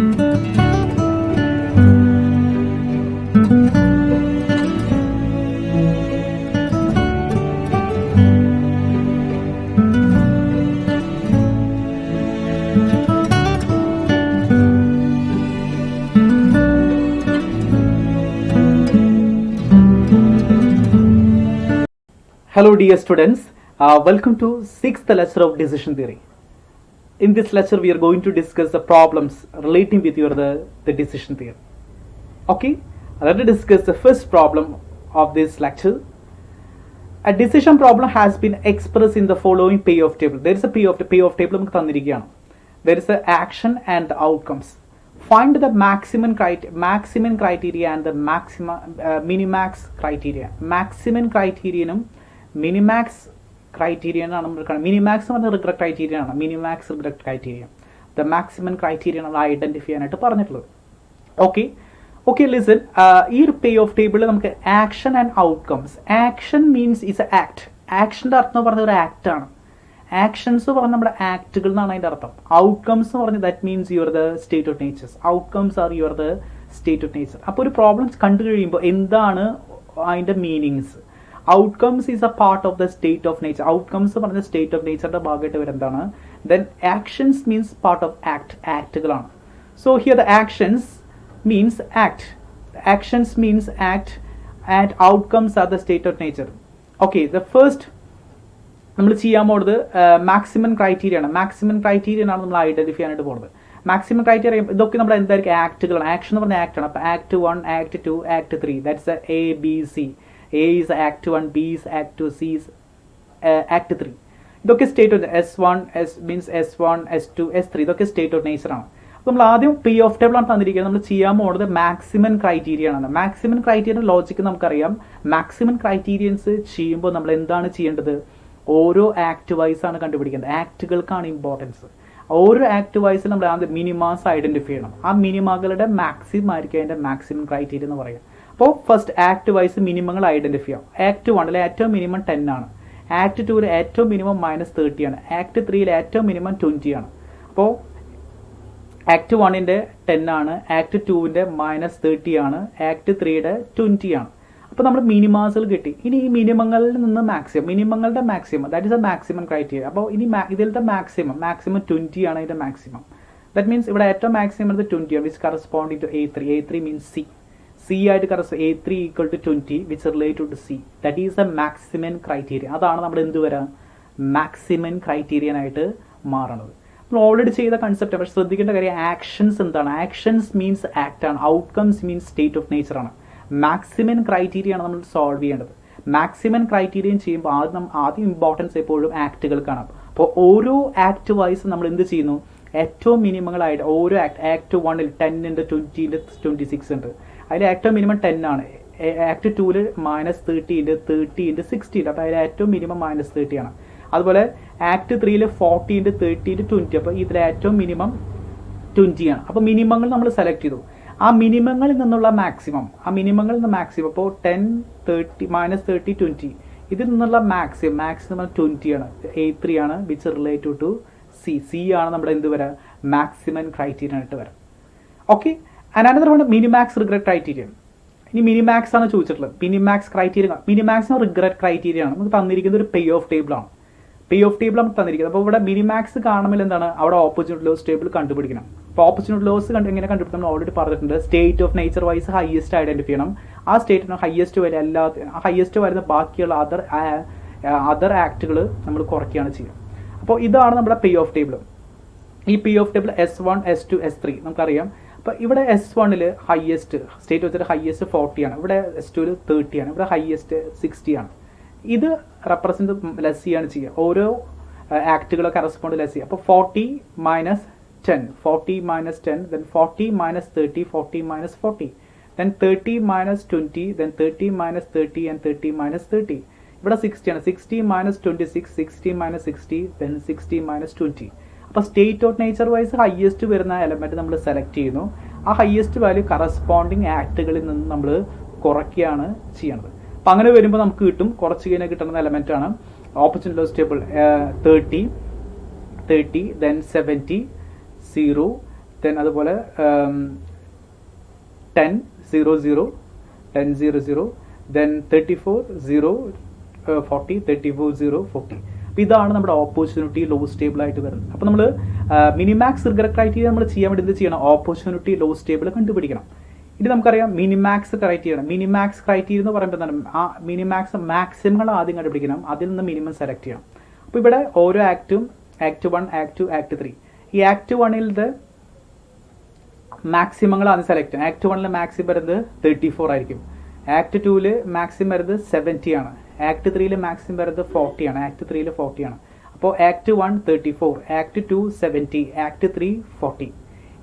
Hello dear students, welcome to 6th lecture of decision theory. In this lecture we are going to discuss the problems relating with the decision theory. Okay, let us discuss the first problem of this lecture. A decision problem has been expressed in the following payoff table. There is a payoff table. There is the action and the outcomes. Find the maximum criteria and the minimax criteria. Maximum criterion minimax criterion minimax regret criterion minimax regret criteria. The maximum criterion identify ആയിട്ട് പറഞ്ഞിട്ടുള്ളത്. Okay, listen. ഈ payoff table നമുക്ക് action and outcomes. Action means is an act. Actionന്റെ അർത്ഥം പറഞ്ഞ ഒരു act ആണ്. Actions പറഞ്ഞ നമ്മുടെ ആക്ടുകൾ എന്നാണ് അതിന്റെ അർത്ഥം. Outcomes പറഞ്ഞ that means you are the state of nature. Outcomes are you are the state of nature. അപ്പോൾ ഒരു പ്രോബ്ലം കണ്ടു കഴിയുമ്പോൾ എന്താണ് അതിന്റെ meanings? Outcomes is a part of the state of nature. Outcomes പറഞ്ഞ state of nature ഭാഗമായിട്ട് വരുന്നതാണ്. Then actions means part of ആക്ടുകളാണ്. So here the actions means act. Actions means act and outcomes are the state of nature. Okay, the first നമ്മൾ ചെയ്യാൻ പോകുന്നത് maximum criteria ആണ്. Maximum criteria ആണ് നമ്മൾ identify ചെയ്യാനായിട്ട് പോകുന്നത്. മാക്സിമം ക്രൈറ്റീരിയ ഇതൊക്കെ നമ്മൾ എന്തായിരിക്കും ആക്ടുകളാണ്. ആക്ഷൻ എന്ന് പറഞ്ഞ ആക്ട് ആണ്. അപ്പോൾ act 1, act 2, act 3, that's A, B, C. A is Act 1, B is Act 2, C is Act 3. ഇതൊക്കെ state of S1 means S1, S2, S3 ഇതൊക്കെ സ്റ്റേറ്റ് ഓഫ് നേച്ചർ ആണ്. അപ്പോൾ നമ്മൾ ആദ്യം പി ഓഫ് ടേബിൾ ആണ് തന്നിരിക്കുന്നത്. നമ്മൾ ചെയ്യാൻ പോകുന്നത് മാക്സിമം ക്രൈറ്റീരിയ ആണ്. മാക്സിമം ക്രൈറ്റീരിയ ലോജിക്ക് നമുക്കറിയാം. മാക്സിമം ക്രൈറ്റീരിയൻസ് ചെയ്യുമ്പോൾ നമ്മൾ എന്താണ് ചെയ്യേണ്ടത്? ഓരോ ആക്ട് വൈസ് ആണ് കണ്ടുപിടിക്കേണ്ടത്. ആക്ടുകൾക്കാണ് ഇമ്പോർട്ടൻസ്. ഓരോ ആക്ട് വൈസിൽ നമ്മൾ ആദ്യം മിനിമാസ് ഐഡന്റിഫൈ ചെയ്യണം. ആ മിനിമകളുടെ മാക്സിമം ആയിരിക്കും അതിന്റെ മാക്സിമം ക്രൈറ്റീരിയ എന്ന് പറയാം. അപ്പോൾ ഫസ്റ്റ് ആക്ട് വൈസ് മിനിമങ്ങൾ ഐഡന്റിഫൈ ചെയ്യാം. ആക്ട് 1 ഏറ്റവും മിനിമം 10 ആണ്. ആക്ട് 2 ഏറ്റവും മിനിമം -30 ആണ്. ആക്ട് 3 ഏറ്റവും മിനിമം 20 ആണ്. അപ്പോൾ ആക്ട് 1 10 ആണ്, ആക്ട് 2 -30 ആണ്, ആക്ട് 3 20 ആണ്. അപ്പോൾ നമ്മൾ മിനിമാസുകൾ കിട്ടി. ഇനി ഈ മിനിമങ്ങളിൽ നിന്ന് മിനിമങ്ങളുടെ maximum that is a maximum criteria. അപ്പോൾ ഇനി ഇതിലത്തെ മാക്സിമം 20 ആണ് ഇതിന്റെ മാക്സിമം. ദാറ്റ് മീൻസ് ഇവിടെ ഏറ്റവും മാക്സിമം 20 ആണ്, which corresponding to A3. A3 means C. C ആയിട്ട് A3 equal to 20 which related to C. That is a maximum criteria. അതാണ് നമ്മുടെ എന്ത് വരാം മാക്സിമം ക്രൈറ്റീരിയനായിട്ട് മാറണത്. നമ്മൾ ഓൾറെഡി ചെയ്ത കൺസെപ്റ്റ്. പക്ഷെ ശ്രദ്ധിക്കേണ്ട കാര്യം ആക്ഷൻസ് എന്താണ്? ആക്ഷൻസ് മീൻസ് ആക്ട് ആണ്. Outcomes means state of nature ആണ്. മാക്സിമം ക്രൈറ്റീരിയ ആണ് നമ്മൾ സോൾവ് ചെയ്യേണ്ടത്. മാക്സിമം ക്രൈറ്റീരിയൻ ചെയ്യുമ്പോൾ ആദ്യം ഇമ്പോർട്ടൻസ് എപ്പോഴും ആക്ടുകൾക്കാണ്. അപ്പോൾ ഓരോ ആക്ട് വൈസ് നമ്മൾ എന്ത് ചെയ്യുന്നു? ഏറ്റവും മിനിമങ്ങളായിട്ട് ഓരോ ആക്ട് 1 10 20 26 ഉണ്ട്. അതിൽ ഏറ്റവും മിനിമം 10 ആണ്. ആക്ട് 2 -30 30 60 ഉണ്ട്. അപ്പോൾ അതിൽ ഏറ്റവും മിനിമം -30 ആണ്. അതുപോലെ ആക്ട് 3 40 30 20. അപ്പോൾ ഇതിൽ ഏറ്റവും മിനിമം 20 ആണ്. അപ്പോൾ മിനിമങ്ങൾ നമ്മൾ സെലക്ട് ചെയ്തു. ആ മിനിമങ്ങളിൽ നിന്നുള്ള മാക്സിമം ഇപ്പോൾ 10 30 -30 20 ഇതിൽ നിന്നുള്ള മാക്സിമം 20 ആണ്. A3 ആണ് വിച്ച് റിലേറ്റഡ് ടു C ആണ് നമ്മുടെ എന്ത് വരാം മാക്സിമം ക്രൈറ്റീരിയൻ ആയിട്ട് വരാം. Okay, another one minimax regret criterion. ഇനി മിനിമാക്സ് ആണ് ചോദിച്ചിട്ടുള്ളത്. മിനിമാക്സിന് റിഗ്രറ്റ് ക്രൈറ്റീരിയ ആണ് നമുക്ക് തന്നിരിക്കുന്ന ഒരു പേ ഓഫ് ടേബിൾ ആണ്. നമുക്ക് തന്നിരിക്കുന്നത്. അപ്പോൾ ഇവിടെ മിനിമാക്സ് കാണുമ്പോൾ എന്താണ് അവിടെ ഓപ്പർച്യൂണിറ്റി ലോസ് ടേബിൾ കണ്ടുപിടിക്കണം. അപ്പോൾ ഓപ്പർച്യൂണിറ്റി ലോസ് എങ്ങനെ കണ്ടുപിടിക്കണം നമ്മൾ ഓൾറെഡി പറഞ്ഞിട്ടുണ്ട്. State of nature wise highest identify ചെയ്യണം. ആ സ്റ്റേറ്റിന് ഹയസ്റ്റ് വരുന്ന ബാക്കിയുള്ള അതർ ആക്ടുകൾ നമ്മൾ കുറയ്ക്കുകയാണ് ചെയ്യുക. അപ്പോൾ ഇതാണ് നമ്മുടെ പേ ഓഫ് ടേബിൾ. ഈ പേ of table S1, S2, S3 നമുക്കറിയാം. അപ്പോൾ ഇവിടെ S1 ഹയസ്റ്റ് സ്റ്റേറ്റ് വെച്ചിട്ട് ഹയസ്റ്റ് 40 ആണ്. ഇവിടെ S2 30 ആണ്. ഇവിടെ ഹയസ്റ്റ് 60 ആണ്. ഇത് റെപ്രസെന്റ് ലെസ് ചെയ്യാണ് ചെയ്യുക. ഓരോ ആക്ടുകളെ കറസ്പോണ്ട് ലെസ് ചെയ്യുക. അപ്പോൾ 40 - 10 40 - 10 then 40 - 30 40 - 40 then 30 - 20 then 30 - 30 and 30 - 30. ഇവിടെ 60 ആണ്. 60 - 26 60 - 60 then 60 - 20. അപ്പോൾ state of nature wise highest വരുന്ന എലമെന്റ് നമ്മൾ സെലക്ട് ചെയ്യുന്നു. ആ ഹയസ്റ്റ് വാല്യൂ കറസ്പോണ്ടിങ് ആക്ടുകളിൽ നിന്ന് നമ്മൾ കുറയ്ക്കുകയാണ് ചെയ്യണത്. അപ്പം അങ്ങനെ വരുമ്പോൾ നമുക്ക് കിട്ടും കുറച്ച് കഴിഞ്ഞാൽ കിട്ടുന്ന എലമെന്റ് ആണ് opportunity loss table 30 then 70 0 then അതുപോലെ 10 0 0 10 0 0 then 34 0 40 34 0 40. അപ്പോൾ ഇതാണ് നമ്മുടെ ഓപ്പർച്യൂണിറ്റി ലോ സ്റ്റേബിൾ ആയിട്ട് വരുന്നത്. അപ്പോൾ നമ്മൾ മിനിമാക്സ് റിഗ്രറ്റ് ക്രൈറ്റീരിയ നമ്മൾ ചെയ്യാൻ വേണ്ടി എന്ത് ചെയ്യണം? ഓപ്പർച്യൂണിറ്റി ലോ സ്റ്റേബിൾ കണ്ടുപിടിക്കണം. ഇനി നമുക്കറിയാം മിനിമാക്സ് ക്രൈറ്റീരിയ. മിനിമാക്സ് ക്രൈറ്റീരിയ എന്ന് പറയുമ്പോൾ എന്താണ്? ആ മിനിമാക്സ് മാക്സിമങ്ങൾ ആദ്യം കണ്ടുപിടിക്കണം, അതിൽ നിന്ന് മിനിമം സെലക്ട് ചെയ്യണം. അപ്പോൾ ഇവിടെ ഓരോ ആക്റ്റും ആക്ട് 1 ആക്ട് 2 ആക്ട് 3 ഈ ആക്ട് 1ൽ മാക്സിമങ്ങൾ ആദ്യം സെലക്ട് ചെയ്യണം. ആക്ട് 1ൽ മാക്സിമം വരുന്നത് 34 ആയിരിക്കും. ആക്ട് 2ൽ മാക്സിമം വരുന്നത് 70 ആണ്. ആക്ട് 3ൽ മാക്സിമം വരുന്നത് 40 ആണ്. ആക്ട് 3ൽ 40 ആണ്. അപ്പോൾ ആക്ട് 1 34, ആക്ട് 2 70, ആക്ട് 3 40.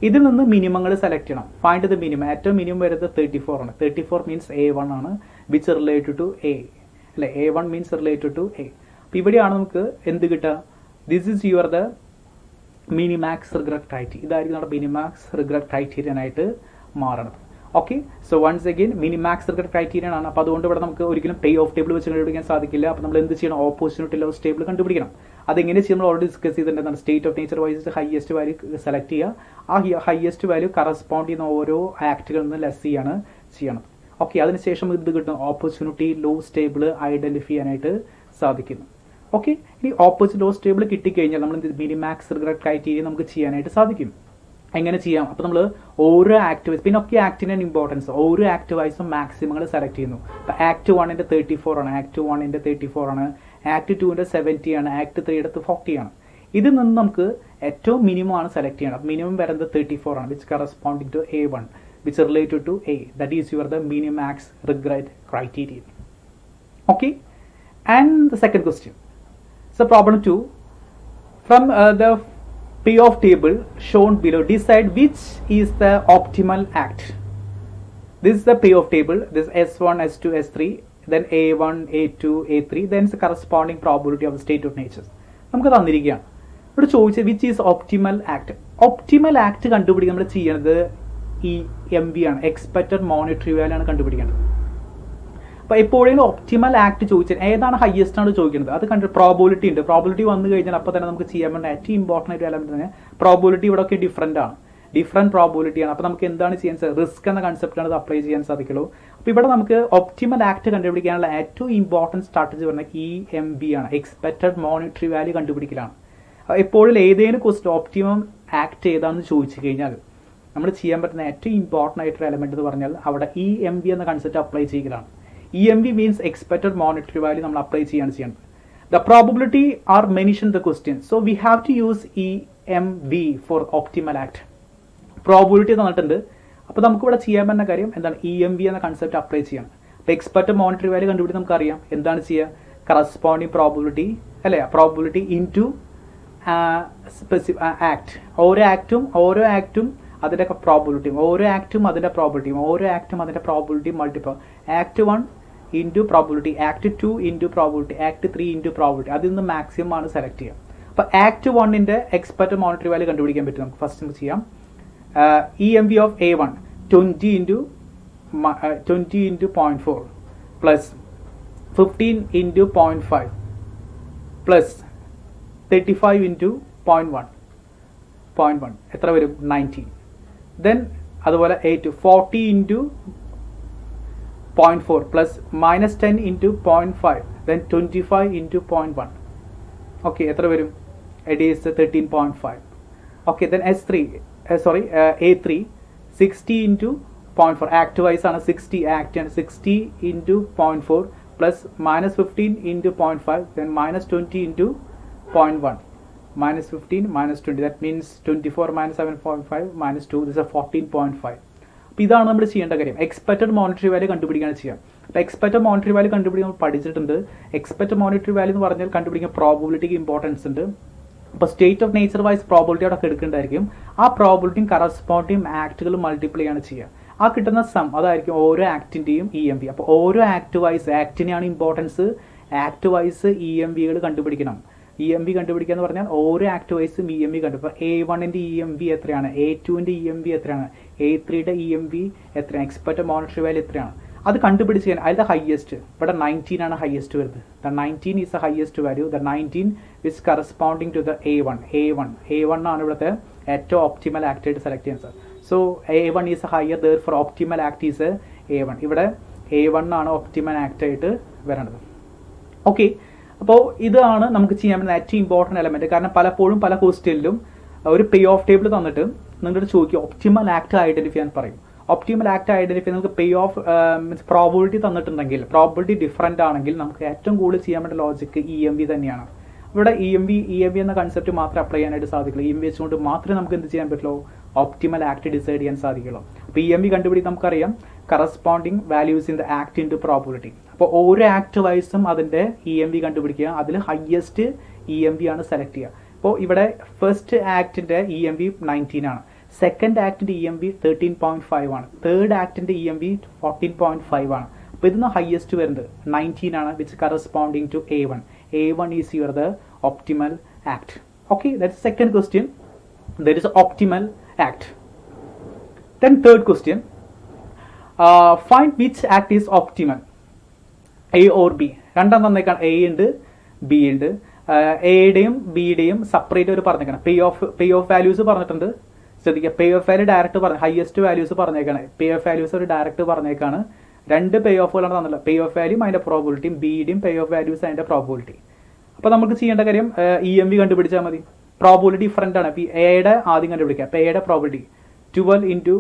ഇതിൽ നിന്ന് മിനിമങ്ങൾ സെലക്ട് ചെയ്യണം. Find the minimum. ഏറ്റവും മിനിമം വരുന്നത് 34 ആണ്. 34 മീൻസ് A1 ആണ്, വിച്ച് റിലേറ്റഡ് ടു എ അല്ലെ. A1 means related to A. അപ്പോൾ ഇവിടെയാണ് നമുക്ക് എന്ത് കിട്ടുക? This is your the minimax regret criteria. ഇതായിരിക്കും നമ്മുടെ മിനിമാക്സ് റിഗ്രറ്റ് ക്രൈറ്റീരിയൻ ആയിട്ട് മാറണത്. Okay, so once again minimax regret criterion ആണ്. അപ്പോൾ അതുകൊണ്ട് ഇവിടെ നമുക്ക് ഒരിക്കലും പേ ഓഫ് ടേബിൾ വെച്ച് കണ്ടുപിടിക്കാൻ സാധിക്കില്ല. അപ്പോൾ നമ്മൾ എന്ത് ചെയ്യണം? ഓപ്പർച്യൂണിറ്റി ലോ സ്റ്റേബിൾ കണ്ടുപിടിക്കണം. അതെങ്ങനെ ചെയ്യും? നമ്മൾ ഓൾറെഡി ഡിസ്കസ് ചെയ്തിട്ടുണ്ടെന്നാണ്. State of nature wise highest value select ചെയ്യുക. ആ ഹയസ്റ്റ് വാല്യൂ കറസ്പോണ്ട് ചെയ്യുന്ന ഓരോ ആക്ടുകളിൽ നിന്ന് ലെസ് ചെയ്യണം. ഓക്കെ, അതിനുശേഷം ഇത് കിട്ടും ഓപ്പർച്യൂണിറ്റി ലോ സ്റ്റേബിൾ ഐഡന്റിഫൈ ചെയ്യാനായിട്ട് സാധിക്കുന്നു. ഓക്കെ, ഇനി ഓപ്പർച്യൂണിറ്റി ലോ സ്റ്റേബിൾ കിട്ടിക്കഴിഞ്ഞാൽ നമ്മൾ മിനിമാക്സ് റിഗ്രറ്റ് ക്രൈറ്റീരിയ നമുക്ക് ചെയ്യാനായിട്ട് സാധിക്കും. എങ്ങനെ ചെയ്യാം? അപ്പോൾ നമ്മൾ ഓരോ ആക്ട് വൈസ്, പിന്നെ ഒക്കെ ആക്ടിന് ഇമ്പോർട്ടൻസ്, ഓരോ ആക്ട് വൈസും മാക്സിമങ്ങൾ സെലക്ട് ചെയ്യുന്നു. അപ്പോൾ ആക്ട് 1ന്റെ 34 ആണ്, ആക്ട് 1ന്റെ 34 ആണ്, ആക്ട് 2ന്റെ 70 ആണ്, ആക്ട് 3യുടെ 40 ആണ്. ഇതിൽ നിന്ന് നമുക്ക് ഏറ്റവും മിനിമം ആണ് സെലക്ട് ചെയ്യണം. മിനിമം വരുന്നത് 34 ആണ്, which corresponding to A1, which related to A. That is your the minimax regret criteria. Okay, and the second question. So problem 2, from the payoff table shown below, decide which is the optimal act. This is the payoff table. This is S1, S2, S3, then A1, A2, A3, then the corresponding probability of the state of nature. നമുക്ക് തന്നിരിക്കുകയാണ്. ഇവിടെ ചോദിച്ചത് which is optimal act. Optimal act കണ്ടുപിടിക്കാൻ നമ്മൾ ചെയ്യേണ്ടത് ഈ MV ആണ്, expected monetary value ആണ് കണ്ടുപിടിക്കേണ്ടത്. അപ്പോൾ എപ്പോഴെങ്കിലും ഒപ്റ്റിമൽ ആക്ട് ചോദിച്ചാൽ ഏതാണ് ഹയസ്റ്റ് ആണ് ചോദിക്കുന്നത്, അത് കണ്ട് പ്രോബിലിറ്റി ഉണ്ട്. പ്രോബിലിറ്റി വന്നു കഴിഞ്ഞാൽ അപ്പോൾ തന്നെ നമുക്ക് ചെയ്യാൻ വേണ്ട ഏറ്റവും ഇമ്പോർട്ടൻ്റ് ആയിട്ട് എലമെന്റ് തന്നെ പ്രോബിലിറ്റി. ഇവിടെ ഒക്കെ ഡിഫറൻ്റ് ആണ്, ഡിഫറെൻറ്റ് പ്രോബിലിറ്റി ആണ്. അപ്പോൾ നമുക്ക് എന്താണ് ചെയ്യാൻ സാധിക്കുക? റിസ്ക് എന്ന കൺസെപ്റ്റാണ് ഇത് അപ്ലൈ ചെയ്യാൻ സാധിക്കുള്ളൂ. അപ്പോൾ ഇവിടെ നമുക്ക് ഒപ്റ്റിമൽ ആക്ട് കണ്ടുപിടിക്കാനുള്ള ഏറ്റവും ഇമ്പോർട്ടൻറ്റ് സ്ട്രാറ്റജി പറഞ്ഞാൽ EMV ആണ്, എക്സ്പെക്റ്റഡ് മോണിറ്ററി വാല്യൂ കണ്ടുപിടിക്കലാണ്. എപ്പോഴും ഏതെങ്കിലും ക്വസ്റ്റ്യൻ ഒപ്റ്റിമം ആക്ട് ഏതാണെന്ന് ചോദിച്ചു കഴിഞ്ഞാൽ നമ്മൾ ചെയ്യാൻ പറ്റുന്ന ഏറ്റവും ഇമ്പോർട്ടൻ്റ് ആയിട്ടൊരു എലമെന്റ് എന്ന് പറഞ്ഞാൽ അവിടെ EMV എന്ന കൺസെപ്റ്റ് അപ്ലൈ ചെയ്യുകയാണ്. EMV means expected monetary value നമ്മൾ അപ്ലൈ ചെയ്യാണ് ചെയ്യുന്നത്. The probability are mentioned in the question, so we have to use EMV for optimal act. Probability തന്നിട്ടുണ്ട്. അപ്പോൾ നമുക്ക് ഇവിടെ ചെയ്യാൻ പറ്റുന്ന കാര്യം എന്താണ്? EMV എന്ന കൺസെപ്റ്റ് അപ്ലൈ ചെയ്യണം. അപ്പോൾ എക്സ്പെക്റ്റഡ് മോണിറ്ററി വാല്യൂ കണ്ടുപിടിച്ച് നമുക്കറിയാം എന്താണ് ചെയ്യുക? കറസ്പോണ്ടിങ് പ്രോബിലിറ്റി അല്ലേ, പ്രോബിലിറ്റി ഇൻറ്റു സ്പെസിഫിക് ആക്ട്. ഓരോ ആക്റ്റും അതിൻ്റെ പ്രോബിലിറ്റിയും, ഓരോ ആക്റ്റും അതിൻ്റെ പ്രോബിലിറ്റിയും multiple. Act 1 into probability, act 2 into probability, act 3 into probability. അതിൽ നിന്ന് മാക്സിമം ആണ് സെലക്ട് ചെയ്യുക. അപ്പോൾ ആക്ട് 1ന്റെ എക്സ്പെക്റ്റഡ് മോണിറ്ററി വാല്യൂ കണ്ടുപിടിക്കാൻ പറ്റും. നമുക്ക് ഫസ്റ്റ് നമുക്ക് ചെയ്യാം. EMV of A1 20 into 0.4 plus 15 into 0.5 plus 35 into 0.1 എത്ര വരും? 19. ദെൻ അതുപോലെ 8 40 into 0.4 plus -10 into 0.5 then 25 into 0.1. Okay, എത്ര വരും? It is 13.5. Okay, then A3 60 into 0.4 act wise ആണ്, 60 ആക്ട് ആണ്, 60 into 0.4 plus -15 into 0.5 then -20 into 0.1. -15 -20, that means 24 -7.5 -2, this is 14.5. അപ്പോൾ ഇതാണ് നമ്മൾ ചെയ്യേണ്ട കാര്യം. എക്സ്പെക്റ്റഡ് മോണിറ്ററി വാല്യൂ കണ്ടുപിടിക്കാൻ ചെയ്യാം. അപ്പോൾ എക്സ്പെക്റ്റഡ് മോണിറ്ററി വാല്യൂ കണ്ടുപിടിക്കാൻ നമ്മൾ പഠിച്ചിട്ടുണ്ട്. എക്സ്പെക്റ്റഡ് മോണിറ്ററി വാല്യൂ എന്ന് പറഞ്ഞാൽ കണ്ടുപിടിക്കാൻ പ്രോബിലിറ്റിക്ക് ഇമ്പോർട്ടൻസ് ഉണ്ട്. അപ്പോൾ state of nature wise probability അവിടെ എടുക്കേണ്ടതായിരിക്കും. ആ പ്രോബിലിറ്റിയും കറസ്പോണ്ടിങ് ആക്ടുകൾ മൾട്ടിപ്ലൈ ആണ് ചെയ്യുക. ആ കിട്ടുന്ന സം അതായിരിക്കും ഓരോ ആക്ടിൻ്റെയും EMV. അപ്പോൾ ഓരോ ആക്ട് വൈസ് ആക്ടിനെയാണ് ഇമ്പോർട്ടൻസ്. ആക്ട് വൈസ് EMVകൾ കണ്ടുപിടിക്കണം. EMV കണ്ടുപിടിക്കുക എന്ന് പറഞ്ഞാൽ ഓരോ ആക്ട് വൈസും EMV കണ്ടുപിടിക്കും. A1ന്റെ EMV എത്രയാണ്, A2ന്റെ EMV എത്രയാണ്, A3യുടെ EMV എത്രയാണ്, എക്സ്പെക്റ്റഡ് മോണിറ്ററി വാല്യൂ എത്രയാണ്, അത് കണ്ടുപിടിച്ച് കഴിഞ്ഞാൽ അതിൻ്റെ ഹയസ്റ്റ് ഇവിടെ 19 ആണ് ഹയസ്റ്റ് വരുന്നത്. The 19 is the highest value. The 19 is corresponding to the A1 ആണ് ഇവിടുത്തെ ഏറ്റവും ഒപ്റ്റിമൽ ആക്ട് ആയിട്ട് സെലക്ട് ചെയ്യാൻ sir. So A1 is higher, therefore optimal act is A1. ഇവിടെ A1 ആണ് ഒപ്റ്റിമൽ ആക്ട് ആയിട്ട് വരേണ്ടത്. ഓക്കെ, അപ്പോൾ ഇതാണ് നമുക്ക് ചെയ്യാൻ പറ്റുന്ന ഏറ്റവും ഇമ്പോർട്ടൻറ്റ് എലമെൻറ്റ്. കാരണം പലപ്പോഴും പല ക്വസ്റ്റ്യനിലും ഒരു പേ ഓഫ് ടേബിൾ തന്നിട്ട് നിങ്ങളുടെ ചോദിക്കും ഒപ്റ്റിമൽ ആക്ട് ഐഡൻറ്റിഫൈ ചെയ്യാൻ പറയും. ഒപ്റ്റിമൽ ആക്ട് ഐഡൻറ്റിഫൈ നമുക്ക് പേ ഓഫ് മീൻസ് പ്രോബിലിറ്റി തന്നിട്ടുണ്ടെങ്കിൽ, പ്രോബിലിറ്റി ഡിഫറൻ്റ് ആണെങ്കിൽ നമുക്ക് ഏറ്റവും കൂടുതൽ ചെയ്യാൻ പറ്റുന്ന ലോജിക്ക് EMV തന്നെയാണ്. ഇവിടെ EMV എന്ന കൺസെപ്റ്റ് മാത്രമേ അപ്ലൈ ചെയ്യാനായിട്ട് സാധിക്കുള്ളൂ. EMV വെച്ചുകൊണ്ട് മാത്രമേ നമുക്ക് എന്ത് ചെയ്യാൻ പറ്റുള്ളൂ, ഒപ്റ്റിമൽ ആക്ട് ഡിസൈഡ് ചെയ്യാൻ സാധിക്കുള്ളൂ. അപ്പോൾ EMV കണ്ടുപിടിക്കാൻ നമുക്കറിയാം corresponding values in the act into probability. അപ്പോൾ ഓരോ ആക്ട് വൈസും അതിൻ്റെ EMV കണ്ടുപിടിക്കുക, അതിൽ ഹയസ്റ്റ് EMV ആണ് സെലക്ട് ചെയ്യുക. അപ്പോൾ ഇവിടെ ഫസ്റ്റ് ആക്ടിൻ്റെ EMV 19 ആണ്, സെക്കൻഡ് ആക്ടിൻ്റെ EMV 13.5 ആണ്, തേർഡ് ആക്ടിൻ്റെ EMV 14.5 ആണ്. അപ്പോൾ ഇതിന് ഹയസ്റ്റ് വരുന്നത് 19 ആണ്, which corresponding to A1. A1 is your the optimal act. Okay, that's second question. There is optimal act. Then third question, find which act is optimal, A or B. രണ്ടാം തന്നേക്കാണ്, A ഉണ്ട് B ഉണ്ട്. എയുടെയും ബിയുടെയും separate ഒരു പറഞ്ഞേക്കണം. പേ of values പറഞ്ഞിട്ടുണ്ട്, ശ്രദ്ധിക്കുക. Payoff value direct പറഞ്ഞു, highest values പറഞ്ഞേക്കാണ്. പേ ഓഫ് വാല്യൂസ് ഒരു ഡയറക്റ്റ് പറഞ്ഞേക്കാണ്. രണ്ട് പേ ഓഫുകളാണ് തന്നില്ല, പേ ഓഫ് വാല്യൂം അതിൻ്റെ പ്രോബിലിറ്റിയും, ബിയുടെയും പേ ഓഫ് വാല്യൂസ് അതിൻ്റെ പ്രോബിലിറ്റി. അപ്പോൾ നമുക്ക് ചെയ്യേണ്ട കാര്യം EMV കണ്ടുപിടിച്ചാൽ മതി. പ്രോബിലിറ്റി ഡിഫറൻ്റ് ആണ്. അപ്പോൾ എയുടെ ആദ്യം കണ്ടുപിടിക്കുക. അപ്പോൾ എയുടെ പ്രോബിലിറ്റി 12 into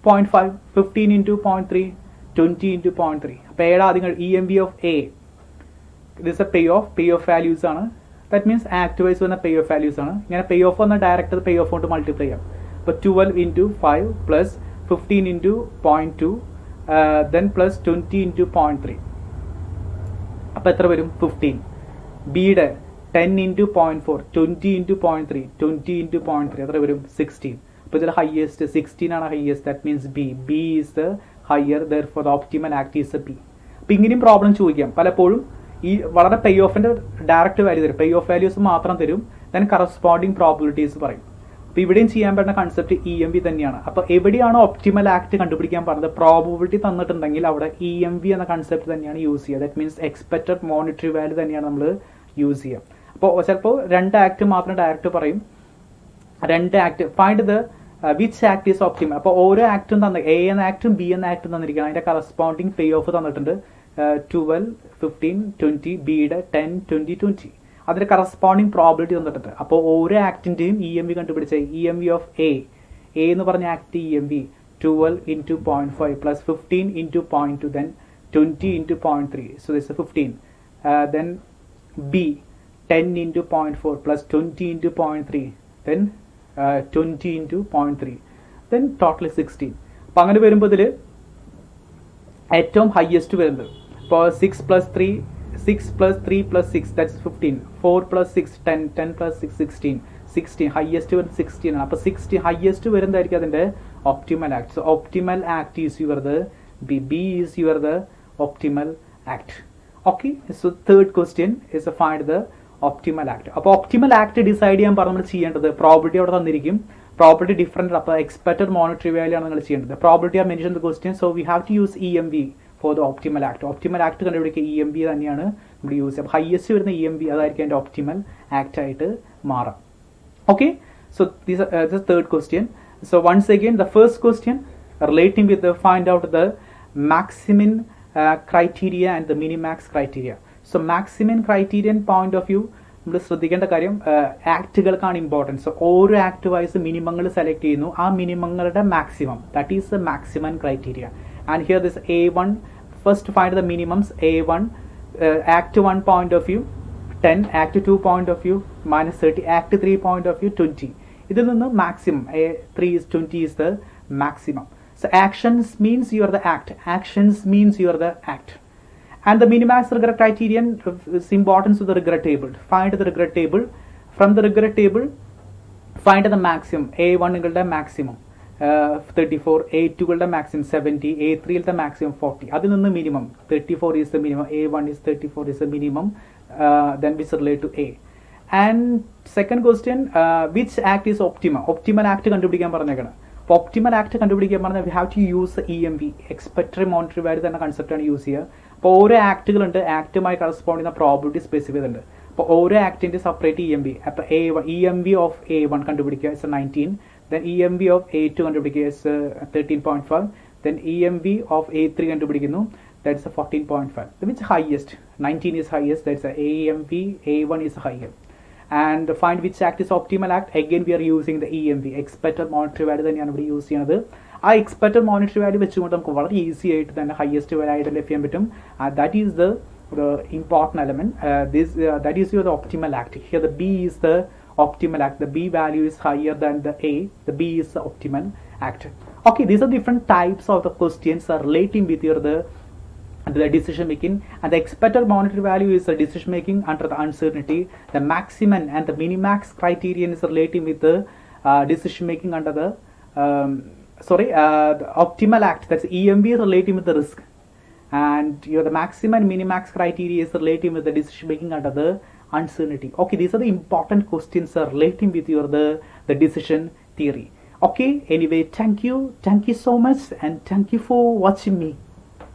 0.5, 15 into 0.3, 20 into 0.3. അപ്പോൾ എയുടെ ആദ്യം EMV of A, this A pay of values ആണ്. ദാറ്റ് മീൻസ് ആക്ട് വൈസ് വന്ന പേ ഓഫ് വാല്യൂസ് ആണ്. ഇങ്ങനെ പേ ഓഫ് വന്ന ഡയറക്റ്റ് പേ ഓഫ് കൊണ്ട് മൾട്ടിപ്ലൈ ചെയ്യാം. അപ്പോൾ 12 into 5 plus 15 into 0.2 then plus 20 into 0.3. അപ്പോൾ എത്ര വരും? 15. ബിയുടെ 10 into 0.4, 20 into 0.3, 20 into 0.3 എത്ര വരും? 16. അപ്പോൾ ഇതിൽ ഹയസ്റ്റ് 16 ആണ് highest. That means B is the higher, therefore the optimal act is A B. അപ്പോൾ ഇങ്ങനെയും പ്രോബ്ലം ചോദിക്കാം. പലപ്പോഴും ഈ വളരെ പേ ഓഫിൻ്റെ ഡയറക്റ്റ് വാല്യൂ തരും, പേ ഓഫ് വാല്യൂസ് മാത്രം തരും, ദെൻ കറസ്പോണ്ടിങ് പ്രോബിലിറ്റീസ് പറയും. അപ്പോൾ ഇവിടെയും ചെയ്യാൻ പറ്റുന്ന കൺസെപ്റ്റ് EMV തന്നെയാണ്. അപ്പോൾ എവിടെയാണോ ഒപ്റ്റിമൽ ആക്ട് കണ്ടുപിടിക്കാൻ പറഞ്ഞത്, പ്രോബിലിറ്റി തന്നിട്ടുണ്ടെങ്കിൽ അവിടെ EMV എന്ന കൺസെപ്റ്റ് തന്നെയാണ് യൂസ് ചെയ്യുക. That means expected monetary value തന്നെയാണ് നമ്മൾ യൂസ് ചെയ്യുക. അപ്പോൾ ചിലപ്പോൾ രണ്ട് ആക്ട് മാത്രം ഡയറക്റ്റ് പറയും, രണ്ട് act find the which act is optimal. അപ്പോൾ ഓരോ ആക്ടും തന്നെ, A എന്ന ആക്ടും B എന്ന ആക്ടും തന്നിരിക്കണം, അതിൻ്റെ കറസ്പോണ്ടിങ് പേ ഓഫ് തന്നിട്ടുണ്ട്. 12, 15, 20, ബിയുടെ 10, 20, 20 അതിൻ്റെ കറസ്പോണ്ടിങ് പ്രോബിലിറ്റി തന്നിട്ടുണ്ട്. അപ്പോൾ ഓരോ ആക്ടിൻ്റെയും EMV കണ്ടുപിടിച്ച EMV ഓഫ് A എന്ന് പറഞ്ഞ act EMV 12 into 0.5 plus 15 into 0.2 then 20 into 0.3, so this is 15. Then B 10 into 0.4 plus 20 into 0.3 then 20 into 0.3 then total 16. അപ്പോൾ അങ്ങനെ വരുമ്പോൾ ഇതിൽ ഏറ്റവും ഹയസ്റ്റ് വരുന്നത് ഇപ്പോൾ 6 plus 3 plus 6 that's 15, 4 plus 6 10, 10 plus 6 16 highest വരുന്നത് 16 ആണ്. അപ്പോൾ 16 ഹയസ്റ്റ് വരുന്നതായിരിക്കും അതിൻ്റെ optimal act. So optimal act is your the B is your the optimal act. Okay, so third question is find the optimal act. അപ്പോൾ optimal act decide ചെയ്യാൻ പറഞ്ഞ് നമ്മൾ ചെയ്യേണ്ടത്, പ്രോബിലിറ്റി അവിടെ തന്നിരിക്കും, പ്രോബിലിറ്റി ഡിഫറൻറ്റ്, അപ്പോൾ എക്സ്പെക്റ്റഡ് മോണിറ്ററി വാല്യൂ ആണ് നിങ്ങൾ ചെയ്യേണ്ടത്. Probability are mention the question, so we have to use EMV for the optimal act. Optimal act കണ്ടുപിടിക്കുക EMV തന്നെയാണ് നമ്മൾ യൂസ് ചെയ്യുക. ഹയസ്റ്റ് വരുന്ന EMV അതായിരിക്കും അതിൻ്റെ ഒപ്റ്റിമൽ ആക്ട് ആയിട്ട് മാറാം. Okay, so this third question. So once again the first question relating with the find out the maximin criteria and the minimax criteria. So maximin criterion point of view നമ്മൾ ശ്രദ്ധിക്കേണ്ട കാര്യം ആക്ടുകൾക്കാണ് importance. So ഓരോ act wise മിനിമങ്ങൾ select ചെയ്യുന്നു, ആ മിനിമങ്ങളുടെ maximum, that is the maximum criteria. And here this A1, first find the minimums. A1 Act 1 point of view 10, Act 2 point of view minus 30, Act 3 point of view 20. ഇതിൽ നിന്ന് maximum A3 is 20 is the maximum. So actions means you are the act. Actions means you are the act. And the minimax regret criterion is importance of the regret table. Find the regret table. From the regret table, find the maximum. A1 കളുടെ maximum 34, A2കളുടെ maximum 70, A3കളുടെ maximum 40. അതിൽ നിന്ന് minimum 34 is the minimum. A1 is 34 is the minimum. Then we relate to A. And second question, which act is optimal? Optimal act കണ്ടുപിടിക്കാൻ പറഞ്ഞേക്കണം. അപ്പോൾ optimal act കണ്ടുപിടിക്കാൻ പറഞ്ഞാൽ we have to use EMV, expected monetary value തന്നെ കൺസെപ്റ്റാണ് use ചെയ്യുക. അപ്പോൾ ഓരോ ആക്ടുകളുണ്ട്, ആക്ടുമായി കറസ്പോണ്ട് ചെയ്യുന്ന പ്രോബിലിറ്റി സ്പെസിഫൈ ചെയ്തിട്ടുണ്ട്. അപ്പോൾ ഓരോ ആക്ടിൻ്റെ സെപ്പറേറ്റ് ഇ എം വി. അപ്പോൾ E M V of A1 കണ്ടുപിടിക്കുക is 19, then E M V of A2 കണ്ടുപിടിക്കുക is 13.5, then E M V of A3 കണ്ടുപിടിക്കുന്നു, that's a 14.5. Which highest? 19 is highest, that's a AMV, A1 is higher. And find which act is optimal act. Again we are using the EMV, expected monetary value തന്നെയാണ് ഇവിടെ use ചെയ്യുന്നത്. ആ expected monetary value വെച്ചുകൊണ്ട് നമുക്ക് വളരെ easy ആയിട്ട് തന്നെ highest value identify ചെയ്യാൻ പറ്റും. That is the important element. That is your the optimal act. Here the B is the optimal act. The B value is higher than the A. The B is the optimal act. Okay, these are different types of the questions are relating with your the decision making, and the expected monetary value is the decision making under the uncertainty. The maximum and the minimax criterion is relating with the decision making under the the optimal act. That's EMV is relating with the risk, and the maximum and minimax criteria is relating with the decision making under the uncertainty. Okay, these are the important questions are relating with your the decision theory. Okay, anyway, thank you so much, and thank you for watching me.